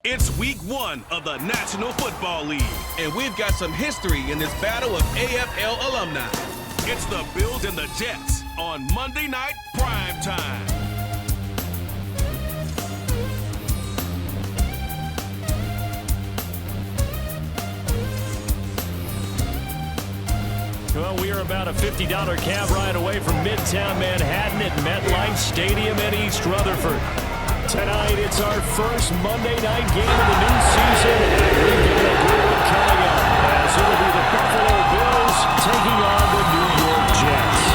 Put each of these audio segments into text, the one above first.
It's week 1 of the National Football League, and we've got some history in this battle of AFL alumni. It's the Bills and the Jets on Monday Night Prime Time. Well, we are about a $50 cab ride away from Midtown Manhattan at MetLife Stadium in East Rutherford. Tonight, it's our first Monday night game of the new season. We've got a good one coming up, as it'll be the Buffalo Bills taking on the New York Jets.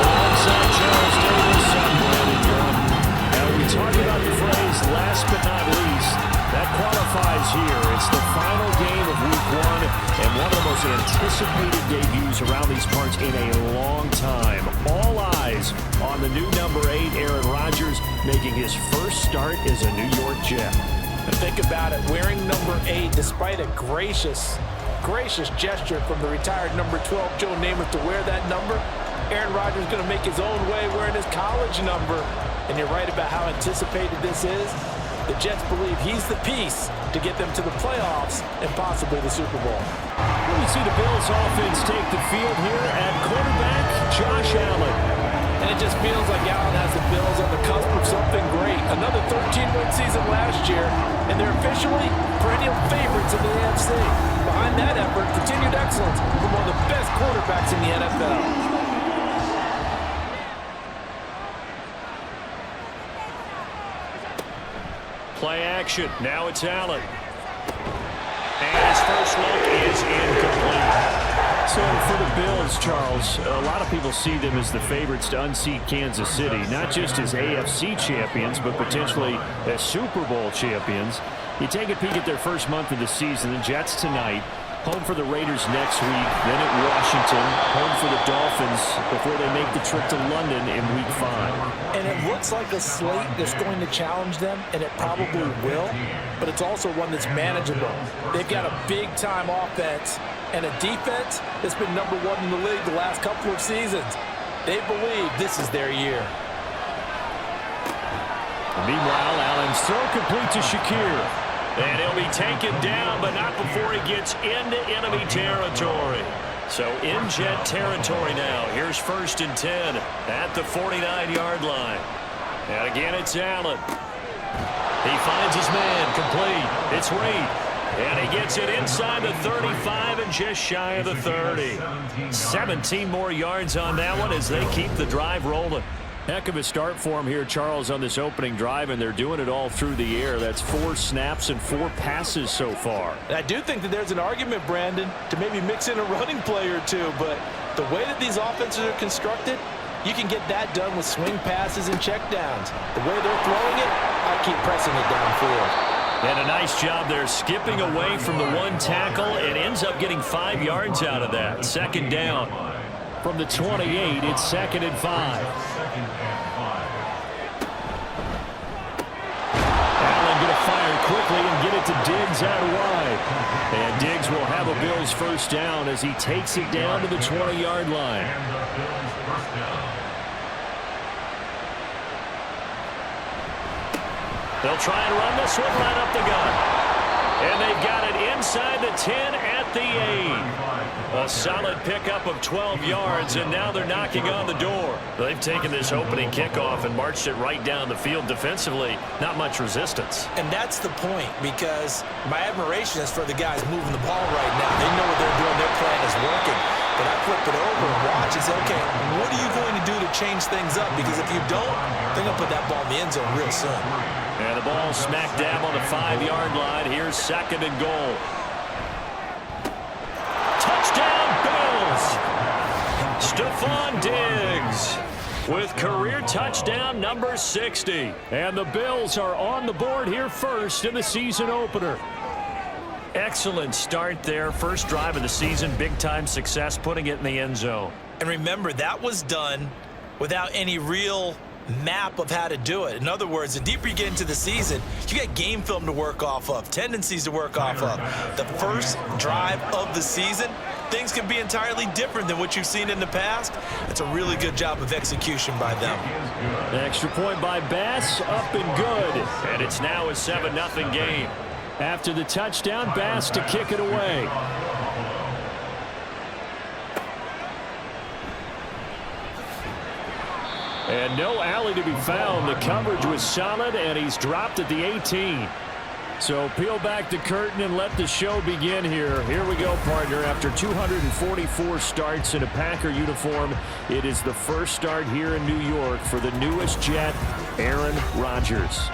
Alongside Charles Davis, I'm Brandon Young. Now, we talk about the phrase last but not least. That qualifies here. It's the final game of week 1 and one of the most anticipated debuts around these parts in a long time. All eyes on the new number 8, Aaron Rodgers, making his first start as a New York Jet. And think about it, wearing number 8, despite a gracious gesture from the retired number 12, Joe Namath, to wear that number, Aaron Rodgers is going to make his own way wearing his college number. And you're right about how anticipated this is. The Jets believe he's the piece to get them to the playoffs and possibly the Super Bowl. We see the Bills offense take the field here at quarterback, Josh Allen. And it just feels like Allen has the Bills on the cusp of something great. Another 13-win season last year, and they're officially perennial favorites in the AFC. Behind that effort, continued excellence from one of the best quarterbacks in the NFL. Play action. Now it's Allen. And his first look is incomplete. So for the Bills, Charles, a lot of people see them as the favorites to unseat Kansas City, not just as AFC champions, but potentially as Super Bowl champions. You take a peek at their first month of the season. The Jets tonight, home for the Raiders next week, then at Washington, home for the Dolphins before they make the trip to London in week 5. And it looks like a slate that's going to challenge them, and it probably will, but it's also one that's manageable. They've got a big-time offense and a defense that's been number 1 in the league the last couple of seasons. They believe this is their year. Meanwhile, Allen's throw complete to Shakir. And he'll be taken down, but not before he gets into enemy territory. So in Jet territory now. Here's 1st and 10 at the 49-yard line. And again, it's Allen. He finds his man complete. It's Reed. And he gets it inside the 35 and just shy of the 30. 17 more yards on that one as they keep the drive rolling. Heck of a start for him here, Charles, on this opening drive, and they're doing it all through the air. That's 4 snaps and 4 passes so far. I do think that there's an argument, Brandon, to maybe mix in a running play or two, but the way that these offenses are constructed, you can get that done with swing passes and checkdowns. The way they're throwing it, I keep pressing it downfield. And a nice job there skipping away from the 1 tackle and ends up getting 5 yards out of that. 2nd down. From the 28, it's 2nd and 5. Allen going to fire quickly and get it to Diggs out wide. And Diggs will have a Bills first down as he takes it down to the 20-yard line. They'll try and run this one right up the gut. And they've got it inside the 10 at the 8. A solid pickup of 12 yards, and now they're knocking on the door. They've taken this opening kickoff and marched it right down the field defensively. Not much resistance. And that's the point, because my admiration is for the guys moving the ball right now. They know what they're doing. Their plan is working. But I flip it over and watch and say, okay, what are you going to do to change things up? Because if you don't, they're going to put that ball in the end zone real soon. And the ball smack dab on the 5-yard line. Here's 2nd and goal. Touchdown, Bills! Stephon Diggs with career touchdown number 60. And the Bills are on the board here first in the season opener. Excellent start there. First drive of the season. Big-time success putting it in the end zone. And remember, that was done without any real map of how to do it. In other words, the deeper you get into the season, you got game film to work off of, tendencies to work off of. The first drive of the season, things can be entirely different than what you've seen in the past. It's a really good job of execution by them. The extra point by Bass, up and good. And it's now a 7-0 game. After the touchdown, Bass to kick it away. And no alley to be found. The coverage was solid, and he's dropped at the 18. So peel back the curtain and let the show begin here. Here we go, partner. After 244 starts in a Packer uniform, it is the first start here in New York for the newest Jet, Aaron Rodgers.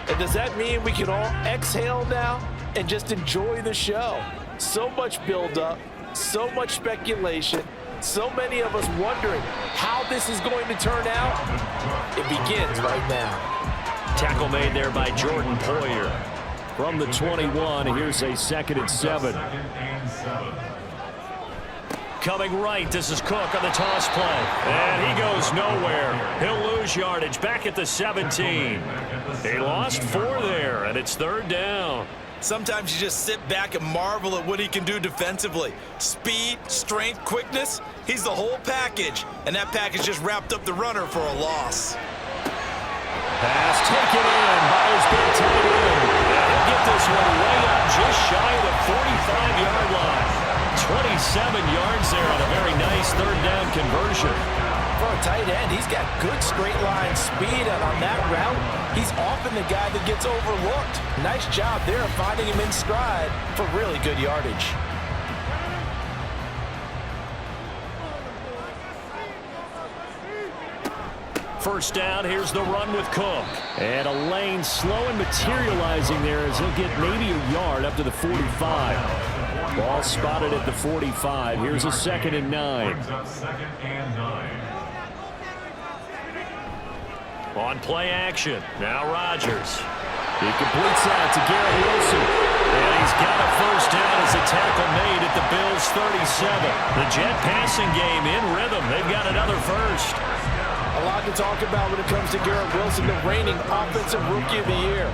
And does that mean we can all exhale now and just enjoy the show? So much build-up, so much speculation, so many of us wondering how this is going to turn out. It begins right now. Tackle made there by Jordan Poyer. From the 21, here's a 2nd and 7. Coming right, this is Cook on the toss play. And he goes nowhere. He'll lose yardage back at the 17. He lost 4 there, and it's 3rd down. Sometimes you just sit back and marvel at what he can do defensively. Speed, strength, quickness, he's the whole package. And that package just wrapped up the runner for a loss. Pass taken in by his big tight end. And he'll get this one way up just shy of the 45-yard line. 27 yards there on a very nice 3rd down conversion. For a tight end, he's got good straight line speed, and on that route, he's often the guy that gets overlooked. Nice job there of finding him in stride for really good yardage. First down, here's the run with Cook. And a lane slow and materializing there as he'll get maybe a yard up to the 45. Ball spotted at the 45. Here's a 2nd and 9. On play action, now Rodgers. He completes out to Garrett Wilson. And he's got a first down as a tackle made at the Bills' 37. The Jet passing game in rhythm. They've got another first. A lot to talk about when it comes to Garrett Wilson, the reigning Offensive Rookie of the Year.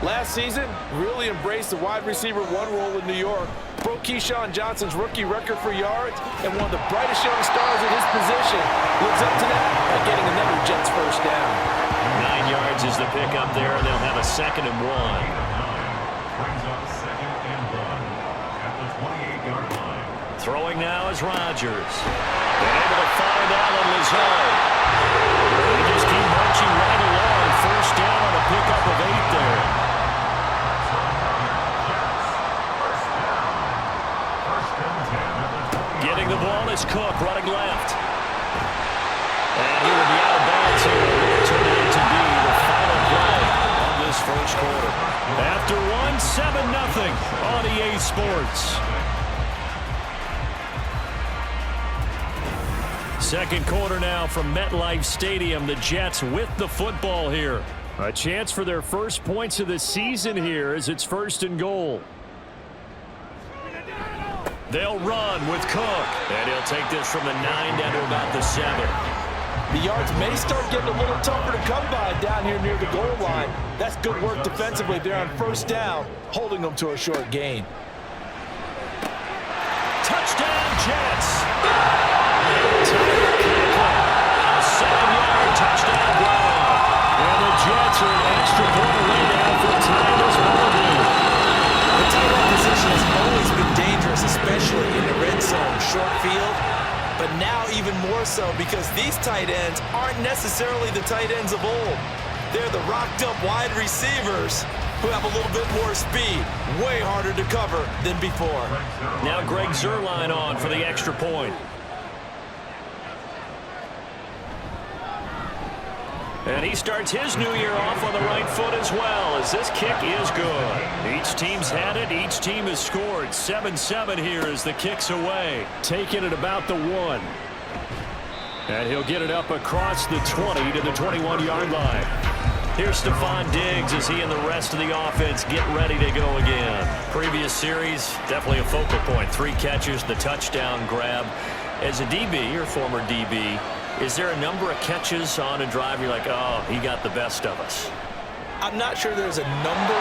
Last season, really embraced the wide receiver 1 role in New York, broke Keyshawn Johnson's rookie record for yards, and one of the brightest young stars at his position lives up to that by getting another Jets first down. 9 yards is the pickup there, and they'll have a 2nd and 1. Throwing now is Rodgers. They're able to find Allen Lazard. They just keep marching right along. First down on a pickup of 8 there. Getting the ball is Cook running left. And he will be out of bounds here. We'll turn it into be the final play of this first quarter. After 7-0 on EA Sports. Second quarter now from MetLife Stadium. The Jets with the football here. A chance for their first points of the season here as it's 1st and goal. They'll run with Cook. And he'll take this from the 9 down to about the 7. The yards may start getting a little tougher to come by down here near the goal line. That's good work defensively there on first down, holding them to a short gain. Touchdown, Jets! A 7-yard touchdown run. And the Jets are an extra point away now for tying this ball game. The tight end position has always been dangerous, especially in the red zone, short field. But now even more so because these tight ends aren't necessarily the tight ends of old. They're the rocked-up wide receivers who have a little bit more speed, way harder to cover than before. Now Greg Zuerlein on for the extra point. And he starts his new year off on the right foot as well, as this kick is good. Each team's had it. Each team has scored. 7-7 here as the kick's away. Taking it about the 1. And he'll get it up across the 20 to the 21-yard line. Here's Stephon Diggs as he and the rest of the offense get ready to go again. Previous series, definitely a focal point. 3 catches, the touchdown grab. As a DB, or former DB, is there a number of catches on a drive you're like, oh, he got the best of us? I'm not sure there's a number,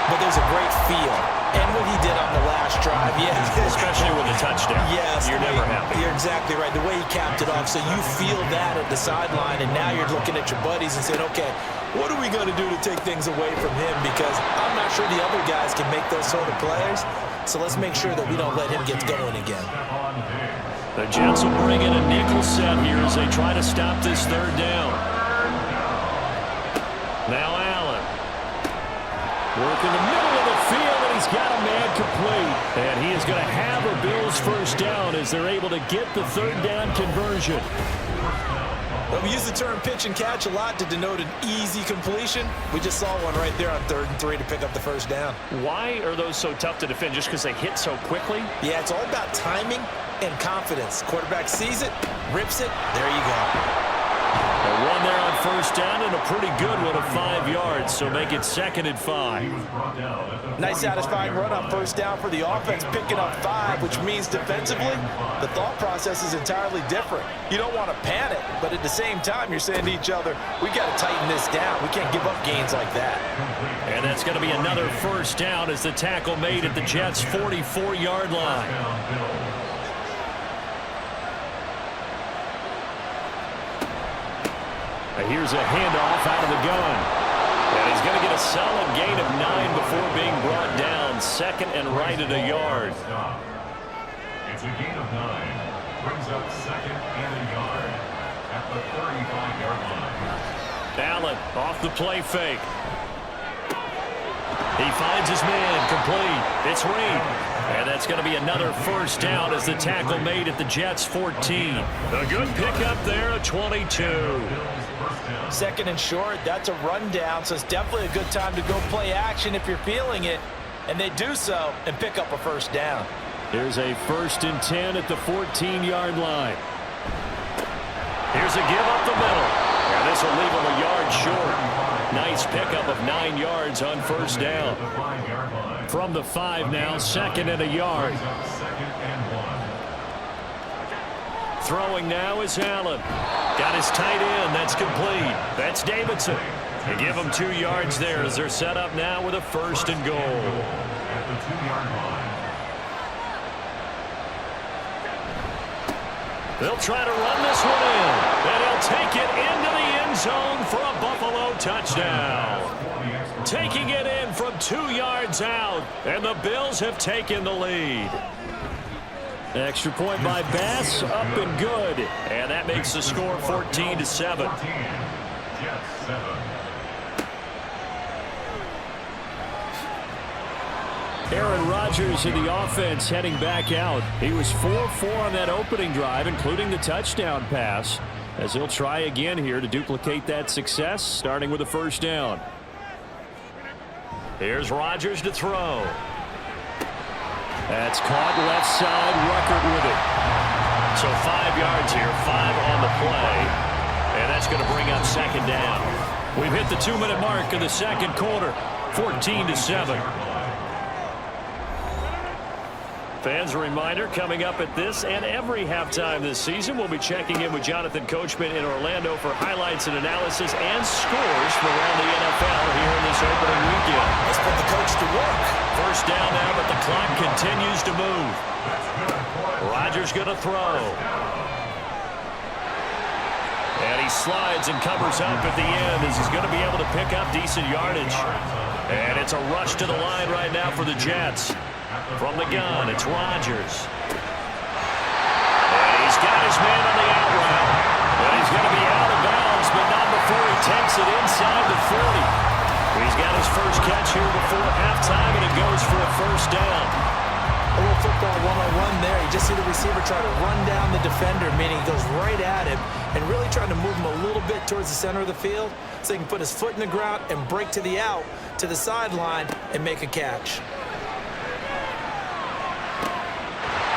but there's a great feel. And what he did on the last drive, yeah. Especially with the touchdown. Yes. You're never happy. You're exactly right. The way he capped it off, so you feel that at the sideline, and now you're looking at your buddies and saying, okay, what are we going to do to take things away from him? Because I'm not sure the other guys can make those sort of plays, so let's make sure that we don't let him get going again. The Jets will bring in a nickel set here as they try to stop this third down. Now Allen. Work in the middle of the field, and he's got a man complete. And he is going to have a Bills first down as they're able to get the third down conversion. Well, we use the term pitch and catch a lot to denote an easy completion. We just saw one right there on 3rd and 3 to pick up the first down. Why are those so tough to defend? Just because they hit so quickly? Yeah, it's all about timing and confidence. Quarterback sees it, rips it, there you go. A one there on first down and a pretty good one of 5 yards, so make it 2nd and 5. Nice satisfying run on first down for the offense, picking up 5, which means defensively, the thought process is entirely different. You don't want to panic, but at the same time, you're saying to each other, we got to tighten this down. We can't give up gains like that. And that's going to be another first down as the tackle made at the Jets' 44-yard line. Here's a handoff out of the gun. And he's going to get a solid gain of 9 before being brought down. 2nd and right at a yard. It's a gain of 9. Brings up 2nd and a yard at the 35-yard line. Allen off the play fake. He finds his man complete. It's Reed. And that's going to be another first down as the tackle made at the Jets' 14. A good pickup there at 22. 2nd and short, that's a rundown, so it's definitely a good time to go play action if you're feeling it. And they do so and pick up a first down. There's a 1st and 10 at the 14-yard line. Here's a give up the middle. And this will leave him a yard short. Nice pickup of 9 yards on first down. From the 5 now, 2nd and a yard. Throwing now is Allen. Got his tight end. That's complete. That's Davidson. They give him 2 yards there as they're set up now with a 1st and goal. At the 2-yard line. They'll try to run this one in. And he'll take it into the end zone for a Buffalo touchdown. Taking it in from 2 yards out. And the Bills have taken the lead. Extra point by Bass, up and good. And that makes the score 14-7. 14, Jets 7. Aaron Rodgers in the offense heading back out. He was 4-4 on that opening drive, including the touchdown pass, as he'll try again here to duplicate that success, starting with a first down. Here's Rodgers to throw. That's caught left side, Ruckert with it. So 5 yards here, 5 on the play. And that's going to bring up 2nd down. We've hit the 2-minute mark of the 2nd quarter, 14-7. Fans, a reminder, coming up at this and every halftime this season, we'll be checking in with Jonathan Coachman in Orlando for highlights and analysis and scores from around the NFL here in this opening weekend. Let's put the coach to work. First down now, but the clock continues to move. Rodgers going to throw. And he slides and covers up at the end as he's going to be able to pick up decent yardage. And it's a rush to the line right now for the Jets. From the gun, it's Rodgers. And he's got his man on the out route. But he's going to be out of bounds, but not before he takes it inside the 40. He's got his first catch here before halftime, and it goes for a first down. A little football 101 there. You just see the receiver try to run down the defender, meaning he goes right at him and really trying to move him a little bit towards the center of the field so he can put his foot in the ground and break to the out, to the sideline, and make a catch.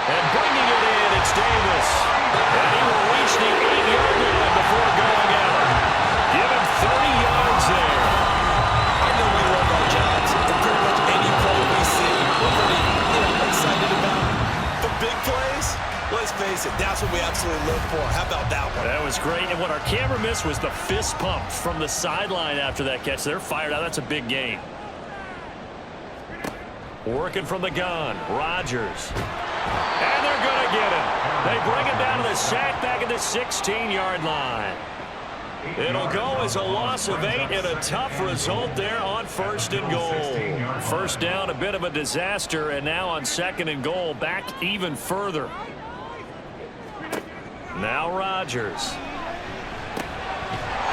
And bringing it in, it's Davis. And he will reach the 8-yard line before going out. Give him 30 yards there. I know we love our jobs. And pretty much any play we see, we're pretty excited about. The big plays, let's face it, that's what we absolutely live for. How about that one? That was great. And what our camera missed was the fist pump from the sideline after that catch. They're fired out. That's a big gain. Working from the gun, Rodgers. And they're going to get him. They bring him down to the sack back at the 16-yard line. It'll go as a loss of 8 and a tough result there on 1st and goal. First down, a bit of a disaster, and now on 2nd and goal, back even further. Now Rodgers.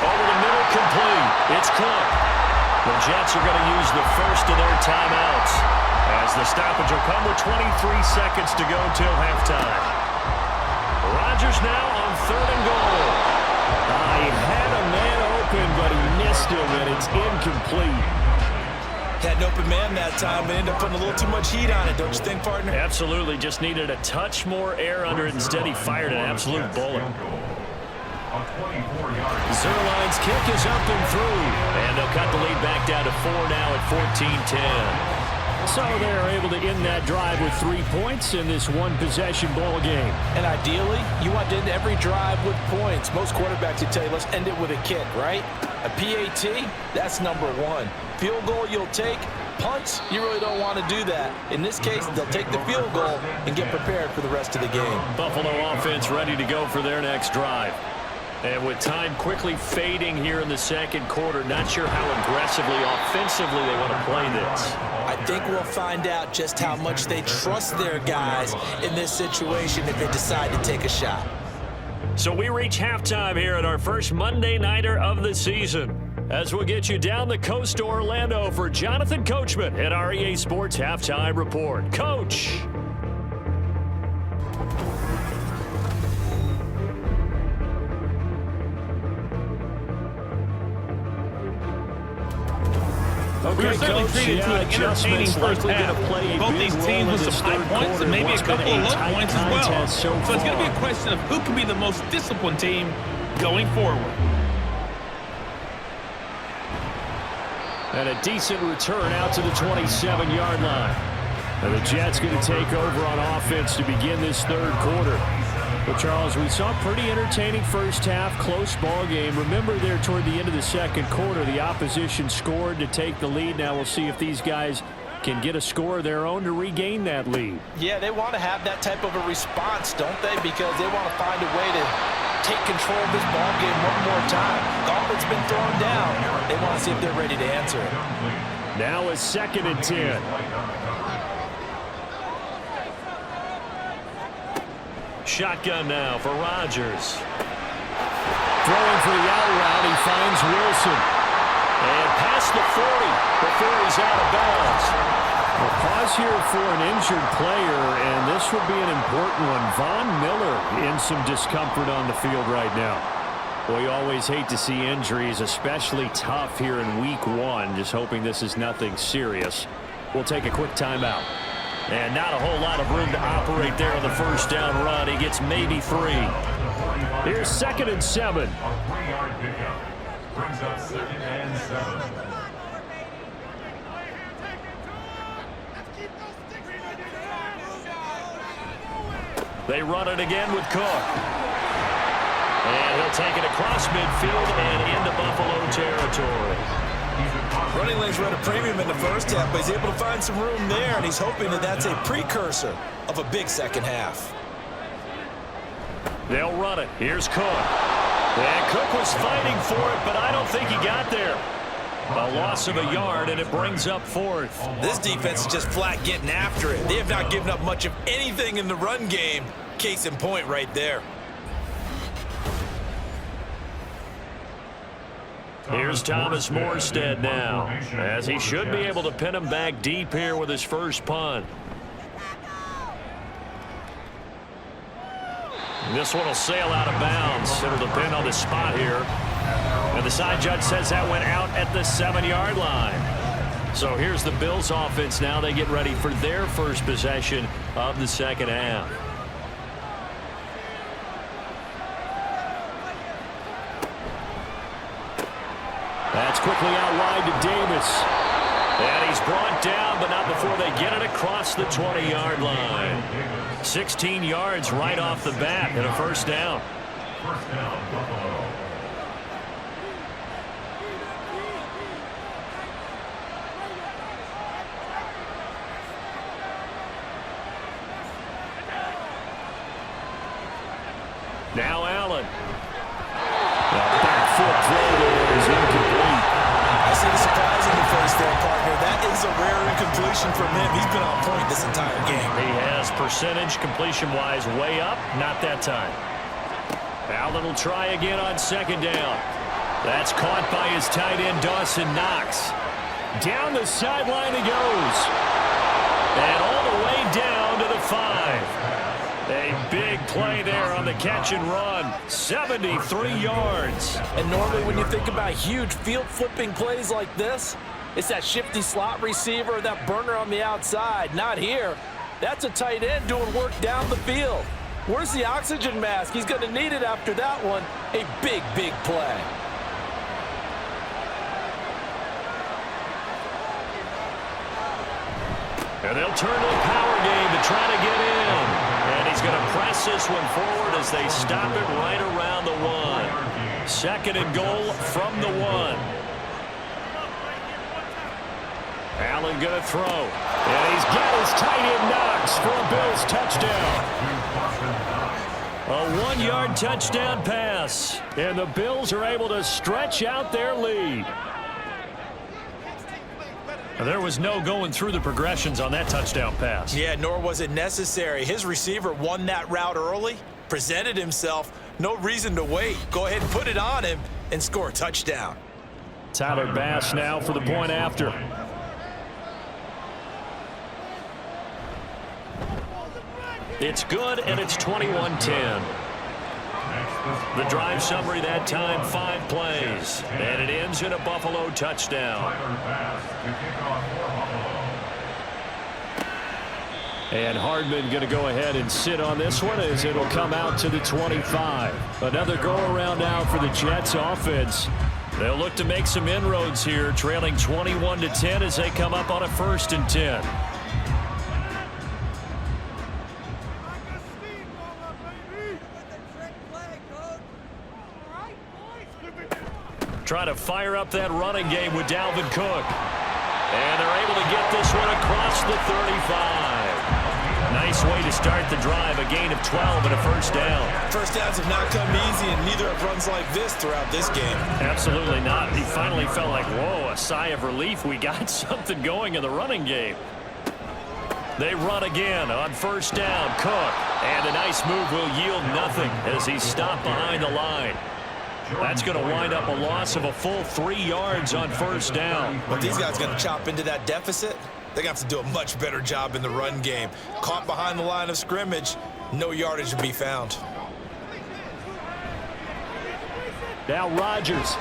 Over the middle, complete. It's Cook. The Jets are going to use the first of their timeouts, as the stoppage will come with 23 seconds to go till halftime. Rodgers now on 3rd and goal. He had a man open, but he missed him, and it's incomplete. Had an open man that time, but ended up putting a little too much heat on it, don't you think, partner? Absolutely. Just needed a touch more air under it. Instead, he fired an absolute bullet. Zerline's kick is up and through, and they'll cut the lead back down to 4 now at 14-10. So they're able to end that drive with 3 points in this one-possession ball game. And ideally, you want to end every drive with points. Most quarterbacks would tell you, let's end it with a kick, right? A PAT, that's number 1. Field goal you'll take. Punts, you really don't want to do that. In this case, they'll take the field goal and get prepared for the rest of the game. Buffalo offense ready to go for their next drive. And with time quickly fading here in the 2nd quarter, not sure how aggressively, offensively they want to play this. I think we'll find out just how much they trust their guys in this situation if they decide to take a shot. So we reach halftime here at our first Monday Nighter of the season, as we'll get you down the coast to Orlando for Jonathan Coachman at our EA Sports Halftime Report. Coach! We were certainly treated to an entertaining first half. Both these teams with some high points and maybe a couple of low points as well. So it's going to be a question of who can be the most disciplined team going forward. And a decent return out to the 27-yard line. And the Jets going to take over on offense to begin this 3rd quarter. Well, Charles, we saw a pretty entertaining first half, close ball game. Remember there toward the end of the 2nd quarter, the opposition scored to take the lead. Now we'll see if these guys can get a score of their own to regain that lead. Yeah, they want to have that type of a response, don't they? Because they want to find a way to take control of this ball game one more time. Gauntlet's been thrown down. They want to see if they're ready to answer it. Now it's 2nd and 10. Shotgun now for Rodgers. Throwing for the out route, he finds Wilson. And past the 40 before he's out of bounds. We'll pause here for an injured player, and this would be an important one. Von Miller in some discomfort on the field right now. Well, you always hate to see injuries, especially tough here in week 1. Just hoping this is nothing serious. We'll take a quick timeout. And not a whole lot of room to operate there on the first down run. He gets maybe 3. Here's 2nd and 7. A 3-yard pickup brings up 2nd and 7. They run it again with Cook. And he'll take it across midfield and into Buffalo territory. Running lanes were at a premium in the first half, but he's able to find some room there, and he's hoping that that's a precursor of a big 2nd half. They'll run it. Here's Cook. And Cook was fighting for it, but I don't think he got there. A loss of a yard, and it brings up 4th. This defense is just flat getting after it. They have not given up much of anything in the run game. Case in point right there. Here's Thomas Morstead now, as he should be able to pin him back deep here with his first punt. This one will sail out of bounds. It'll depend on the spot here. And the side judge says that went out at the 7-yard line. So here's the Bills offense now. They get ready for their first possession of the 2nd half. That's quickly out wide to Davis. And he's brought down, but not before they get it across the 20-yard line. 16 yards right off the bat and a first down. First down, Buffalo. Now Allen. The back foot throw there is incomplete. I see the surprise in the face there, partner. That is a rare incompletion from him. He's been on point this entire game. He has percentage completion-wise way up. Not that time. Allen will try again on second down. That's caught by his tight end, Dawson Knox. Down the sideline he goes. And all the way down to the 5. A big play there on the catch and run. 73 yards. And normally when you think about huge field flipping plays like this, it's that shifty slot receiver, that burner on the outside. Not here. That's a tight end doing work down the field. Where's the oxygen mask? He's going to need it after that one. A big, big play. And they'll turn to the power game to try to get in. And he's going to press this one forward as they stop it right around the 1. Second and goal from the 1. Allen going to throw. And he's got his tight end Knox for a Bills touchdown. A 1-yard touchdown pass. And the Bills are able to stretch out their lead. There was no going through the progressions on that touchdown pass. Yeah, nor was it necessary. His receiver won that route early, presented himself. No reason to wait. Go ahead and put it on him and score a touchdown. Tyler Bass now for the point after. It's good, and it's 21-10. The drive summary that time, 5 plays. And it ends in a Buffalo touchdown. And Hardman going to go ahead and sit on this one as it'll come out to the 25. Another go-around now for the Jets offense. They'll look to make some inroads here, trailing 21-10 as they come up on a 1st and 10. Try to fire up that running game with Dalvin Cook. And they're able to get this one across the 35. Nice way to start the drive, a gain of 12 and a 1st down. First downs have not come easy, and neither have runs like this throughout this game. Absolutely not. He finally felt like, whoa, a sigh of relief. We got something going in the running game. They run again on 1st down. Cook. And a nice move will yield nothing as he's stopped behind the line. That's going to wind up a loss of a full 3 yards on 1st down. But these guys going to chop into that deficit. They're going to have to do a much better job in the run game. Caught behind the line of scrimmage, no yardage to be found. Now Rodgers.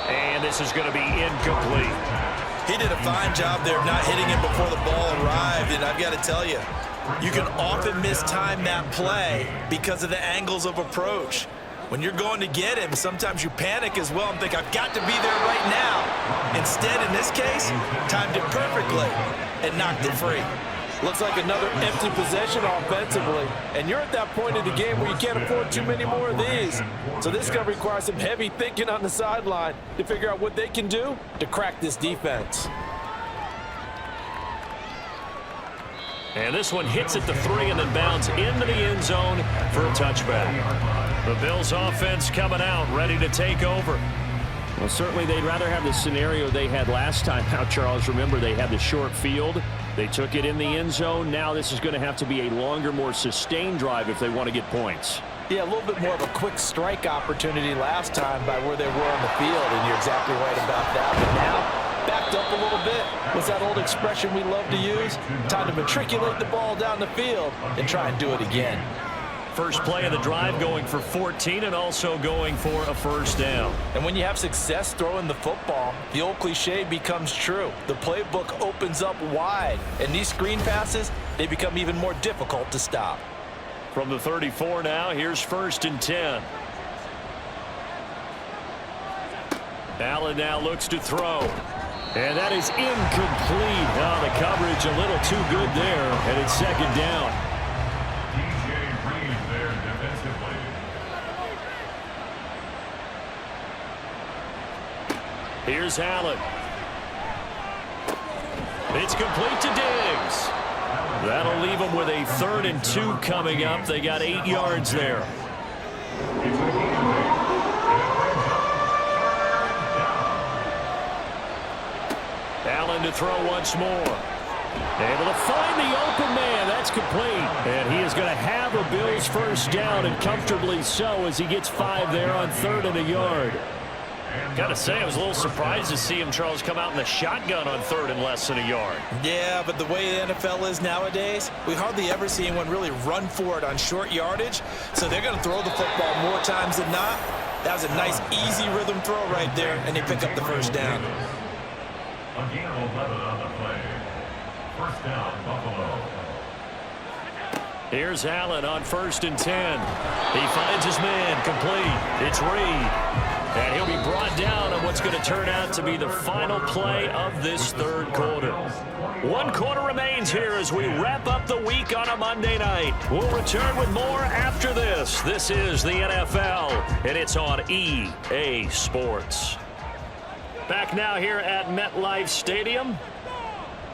And this is going to be incomplete. He did a fine job there of not hitting him before the ball arrived. And I've got to tell you, you can often mistime that play because of the angles of approach. When you're going to get him, sometimes you panic as well and think, I've got to be there right now. Instead, in this case, timed it perfectly and knocked it free. Looks like another empty possession offensively. And you're at that point in the game where you can't afford too many more of these. So this is going to require some heavy thinking on the sideline to figure out what they can do to crack this defense. And this one hits at the 3 and then bounds into the end zone for a touchback. The Bills offense coming out, ready to take over. Well, certainly they'd rather have the scenario they had last time out, Charles. Remember, they had the short field. They took it in the end zone. Now this is going to have to be a longer, more sustained drive if they want to get points. Yeah, a little bit more of a quick strike opportunity last time by where they were on the field, and you're exactly right about that. But now, backed up a little bit. What's that old expression we love to use? Time to matriculate the ball down the field and try and do it again. First play of the drive going for 14 and also going for a 1st down. And when you have success throwing the football, the old cliche becomes true. The playbook opens up wide, and these screen passes, they become even more difficult to stop. From the 34 now, here's 1st and 10. Allen now looks to throw. And that is incomplete. Oh, the coverage a little too good there, and it's 2nd down. Here's Allen. It's complete to Diggs. That'll leave them with a 3rd and 2 coming up. They got 8 yards there. Allen to throw once more. Able to find the open man. That's complete. And he is going to have a Bills first down, and comfortably so, as he gets 5 there on 3rd and a yard. Got to say, I was a little surprised to see him, Charles, come out in the shotgun on 3rd and less than a yard. Yeah, but the way the NFL is nowadays, we hardly ever see anyone really run for it on short yardage. So they're going to throw the football more times than not. That was a nice, easy rhythm throw right there, and they pick up the first down. A gain of 11 on the play. First down, Buffalo. Here's Allen on 1st and 10. He finds his man, complete. It's Reed. And he'll be brought down on what's going to turn out to be the final play of this 3rd quarter. 1 quarter remains here as we wrap up the week on a Monday night. We'll return with more after this. This is the NFL, and it's on EA Sports. Back now here at MetLife Stadium.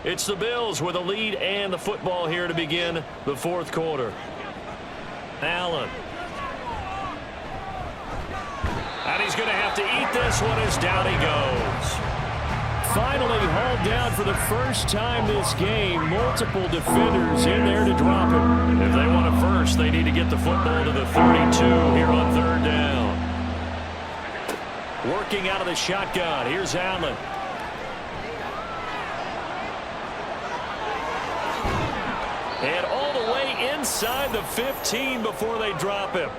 It's the Bills with a lead and the football here to begin the 4th quarter. Allen. And he's going to have to eat this one as down he goes. Finally hauled down for the first time this game. Multiple defenders in there to drop him. If they want a first, they need to get the football to the 32 here on 3rd down. Working out of the shotgun. Here's Allen. And all the way inside the 15 before they drop him.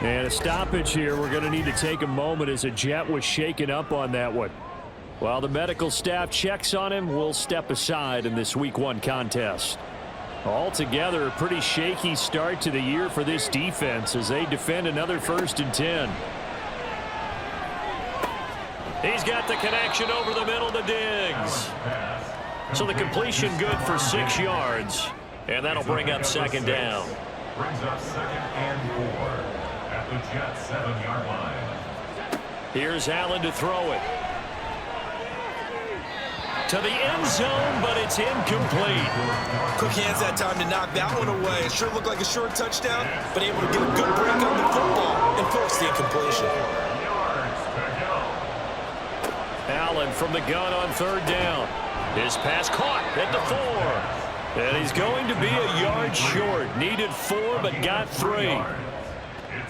And a stoppage here. We're going to need to take a moment as a Jet was shaken up on that one. While the medical staff checks on him, we'll step aside in this Week 1 contest. Altogether, a pretty shaky start to the year for this defense as they defend another 1st and 10. He's got the connection over the middle to Diggs. So the completion good for 6 yards. And that'll bring up 2nd down. Brings up 2nd and 4 at the Jets 7-yard line. Here's Allen to throw it. To the end zone, but it's incomplete. Quick hands that time to knock that one away. It sure looked like a short touchdown, but able to get a good break on the football and force the incompletion. Allen from the gun on 3rd down. His pass caught at the 4. And he's going to be a yard short. Needed 4, but got 3.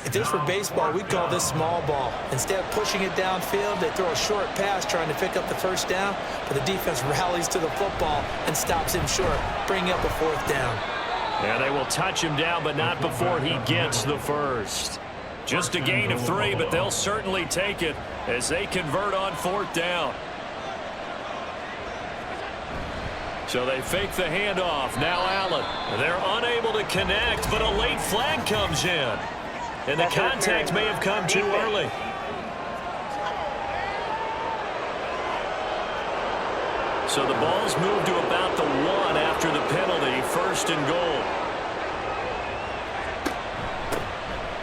If this were baseball, we'd call this small ball. Instead of pushing it downfield, they throw a short pass trying to pick up the first down, but the defense rallies to the football and stops him short, bringing up a 4th down. And they will touch him down, but not before he gets the first. Just a gain of 3, but they'll certainly take it as they convert on 4th down. So they fake the handoff. Now Allen. They're unable to connect, but a late flag comes in. And the contact may have come too early. So the ball's moved to about the 1 after the penalty. 1st and goal.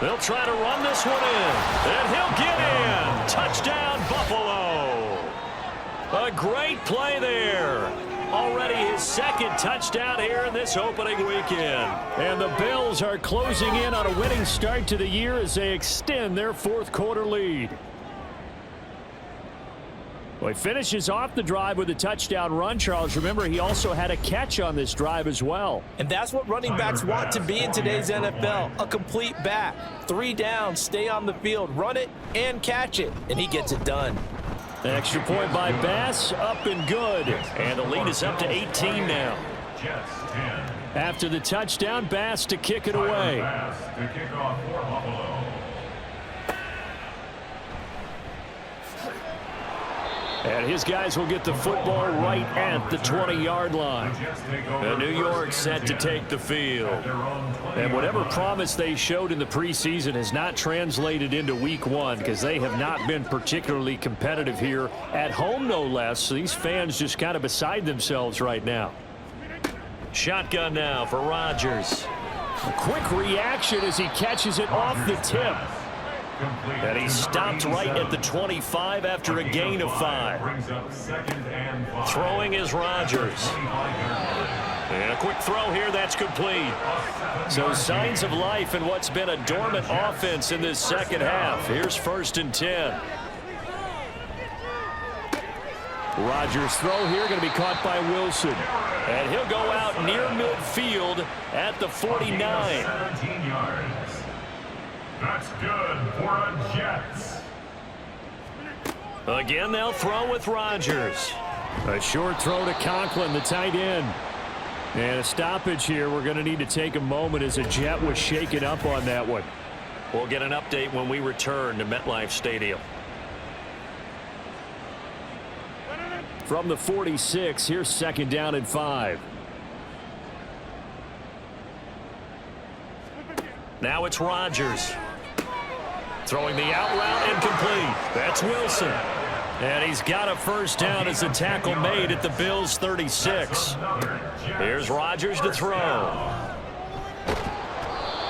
They'll try to run this one in. And he'll get in. Touchdown, Buffalo. A great play there. Already his 2nd touchdown here in this opening weekend. And the Bills are closing in on a winning start to the year as they extend their 4th quarter lead. Well, he finishes off the drive with a touchdown run, Charles. Remember, he also had a catch on this drive as well. And that's what running backs want to be in today's NFL, a complete back. 3 downs, stay on the field, run it, and catch it. And he gets it done. An extra point by Bass, up and good. And the lead is up to 18 now. Jets 10. After the touchdown, Bass to kick it away. Bass to kick off for Buffalo. And his guys will get the football right at the 20-yard line. And New York set to take the field. And whatever promise they showed in the preseason has not translated into Week 1 because they have not been particularly competitive here at home, no less. So these fans just kind of beside themselves right now. Shotgun now for Rodgers. A quick reaction as he catches it off the tip. And he stopped right at the 25 after a gain of 5. Throwing is Rodgers. And a quick throw here, that's complete. So signs of life in what's been a dormant offense in this second half. Here's 1st and 10. Rodgers' throw here going to be caught by Wilson. And he'll go out near midfield at the 49. 17 yards. That's good for a Jets. Again, they'll throw with Rodgers. A short throw to Conklin, the tight end. And a stoppage here. We're going to need to take a moment as a Jet was shaken up on that one. We'll get an update when we return to MetLife Stadium. From the 46, here's 2nd down and 5. Now it's Rodgers. Throwing the out route incomplete. That's Wilson. And he's got a first down as a tackle made at the Bills' 36. Here's Rodgers to throw.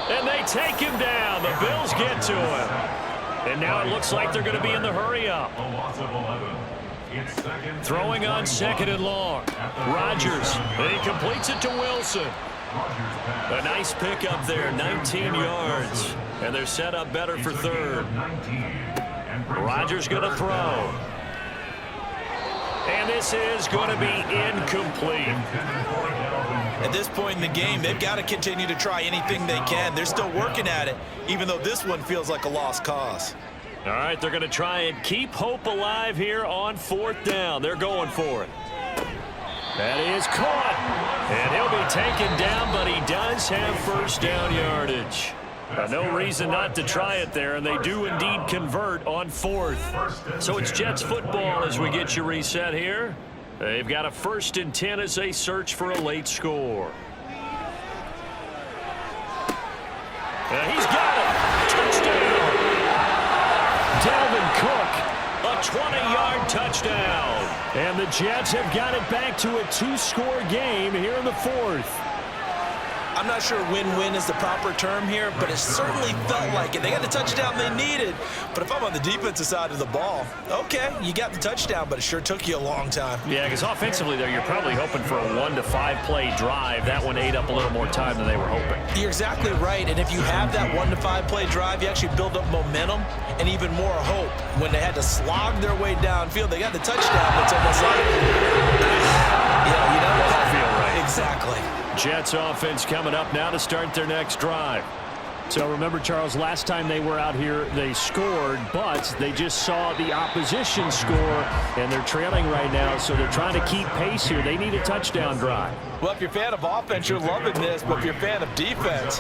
And they take him down. The Bills get to him. And now it looks like they're going to be in the hurry-up. Throwing on 2nd and long. Rodgers. He completes it to Wilson. A nice pickup there, 19 yards. And they're set up better for 3rd. Rodgers going to throw. And this is going to be incomplete. At this point in the game, they've got to continue to try anything they can. They're still working at it, even though this one feels like a lost cause. All right, they're going to try and keep hope alive here on 4th down. They're going for it. That is caught. And he'll be taken down, but he does have first down yardage. No reason not to try it there, and they do indeed convert on 4th. So it's Jets football as we get you reset here. They've got a 1st and 10 as they search for a late score. He's got it. Touchdown. Dalvin Cook, a 20-yard touchdown. And the Jets have got it back to a 2-score game here in the 4th. I'm not sure win-win is the proper term here, but it certainly felt like it. They got the touchdown they needed, but if I'm on the defensive side of the ball, okay, you got the touchdown, but it sure took you a long time. Yeah, because offensively, though, you're probably hoping for a 1 to 5 play drive. That one ate up a little more time than they were hoping. You're exactly right, and if you have that 1 to 5 play drive, you actually build up momentum and even more hope. When they had to slog their way downfield, they got the touchdown. It's almost like, you know, Doesn't feel right. Exactly. Jets offense coming up now to start their next drive. So remember, Charles, last time they were out here, they scored, but they just saw the opposition score, and they're trailing right now, so they're trying to keep pace here. They need a touchdown drive. Well, if you're a fan of offense, you're loving this, but if you're a fan of defense,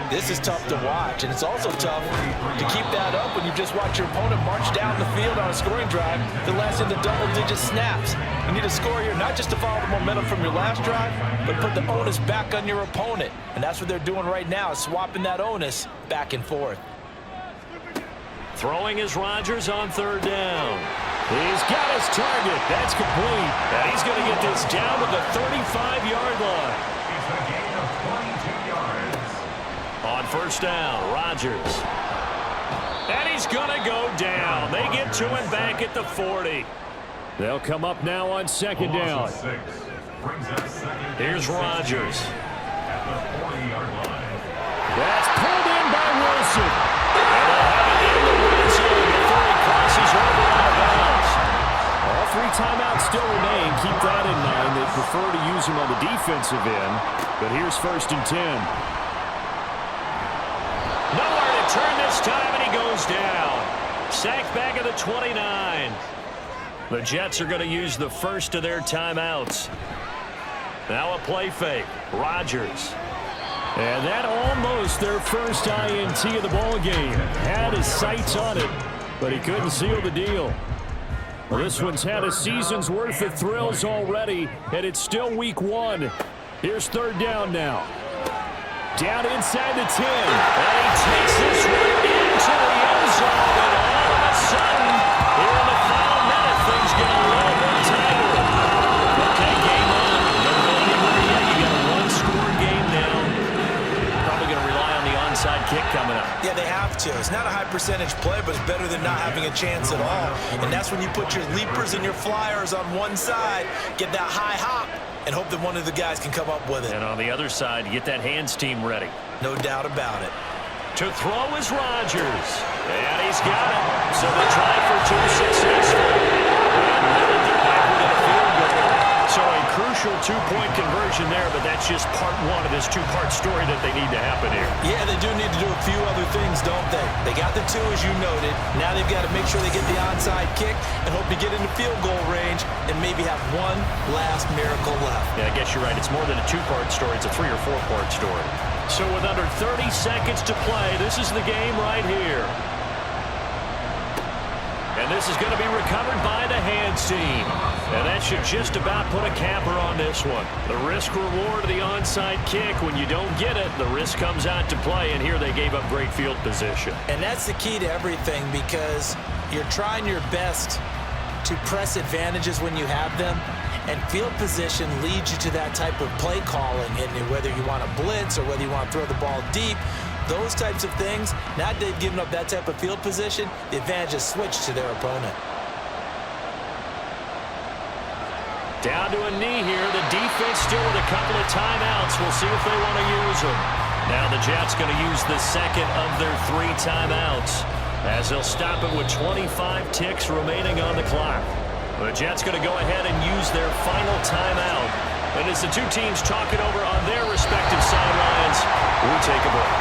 this is tough to watch, and it's also tough to keep that up when you just watch your opponent march down the field on a scoring drive that lasts into double-digit snaps. You need a score here, not just to follow the momentum from your last drive, but put the onus back on your opponent, and that's what they're doing right now, swapping that onus back and forth. Throwing is Rodgers on 3rd down. He's got his target. That's complete. And he's going to get this down to the 35-yard line. It's a gain of 22 yards. On 1st down, Rodgers. And he's going to go down. They get to him back at the 40. They'll come up now on 2nd down. Here's Rodgers. At the 40-yard line. That's pulled in by Wilson. And they'll have it in the red zone before he crosses over out of bounds. All 3 timeouts still remain. Keep that in mind. They prefer to use him on the defensive end. But here's 1st and 10. Nowhere to turn this time, and he goes down. Sacked back at the 29. The Jets are going to use the first of their timeouts. Now a play fake. Rodgers. And that almost their first INT of the ball game. Had his sights on it, but he couldn't seal the deal. Well, this one's had a season's worth of thrills already, and it's still week 1. Here's 3rd down now. Down inside the 10. And he takes this one into the end zone, and all of a sudden, here in the final minute, things get a little bit tighter. Okay, game on. Don't go anywhere yet. You got a 1-score game now. Probably going to rely on the onside kick coming up. Yeah, they have to. It's not a high percentage play, but it's better than not having a chance at all. And that's when you put your leapers and your flyers on one side, get that high hop, and hope that one of the guys can come up with it. And on the other side, get that hands team ready. No doubt about it. To throw is Rodgers. And he's got it. So they try for 2 successful. And they're back with a crucial two-point conversion there, but that's just part one of this two-part story that they need to happen here. Yeah, they do need to do a few other things, don't they? They got the 2, as you noted. Now they've got to make sure they get the onside kick and hope to get into field goal range and maybe have one last miracle left. Yeah, I guess you're right. It's more than a two-part story. It's a 3- or 4-part story. So with under 30 seconds to play, this is the game right here. And this is going to be recovered by the hands team. And that should just about put a capper on this one. The risk-reward of the onside kick, when you don't get it, the risk comes out to play, and here they gave up great field position. And that's the key to everything, because you're trying your best to press advantages when you have them, and field position leads you to that type of play calling, and whether you want to blitz or whether you want to throw the ball deep, those types of things. Now they've given up that type of field position, the advantage is switched to their opponent. Down to a knee here. The defense still with a couple of timeouts. We'll see if they want to use them. Now the Jets going to use the second of their 3 timeouts, as they'll stop it with 25 ticks remaining on the clock. The Jets going to go ahead and use their final timeout. And as the two teams talking over on their respective sidelines, we take a break.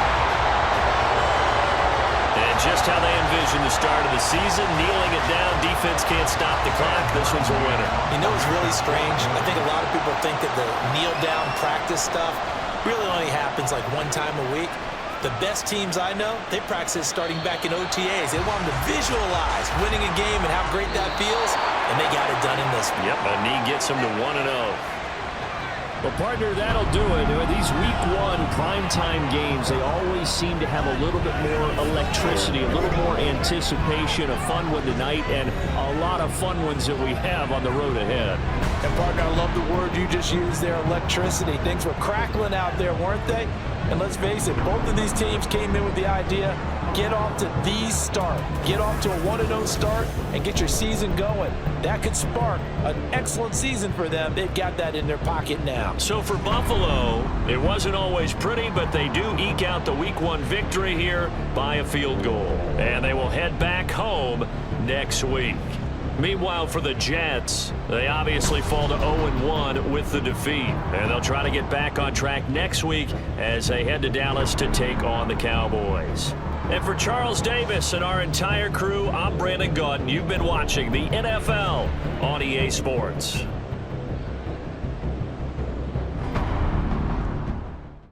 And just how they envision the start of the season, kneeling it down, defense can't stop the clock. This one's a winner. You know, it's really strange. I think a lot of people think that the kneel-down practice stuff really only happens like one time a week. The best teams I know, they practice starting back in OTAs. They want them to visualize winning a game and how great that feels, and they got it done in this one. Yep, a knee gets them to 1-0. Well, partner, that'll do it. These Week 1 primetime games, they always seem to have a little bit more electricity, a little more anticipation, a fun one tonight, and a lot of fun ones that we have on the road ahead. And, partner, I love the word you just used there, electricity. Things were crackling out there, weren't they? And let's face it, both of these teams came in with the idea, get off to the start. Get off to a 1-0 start and get your season going. That could spark an excellent season for them. They've got that in their pocket now. So for Buffalo, it wasn't always pretty, but they do eke out the Week 1 victory here by a field goal. And they will head back home next week. Meanwhile, for the Jets, they obviously fall to 0-1 with the defeat. And they'll try to get back on track next week as they head to Dallas to take on the Cowboys. And for Charles Davis and our entire crew, I'm Brandon Gaudin. You've been watching the NFL on EA Sports.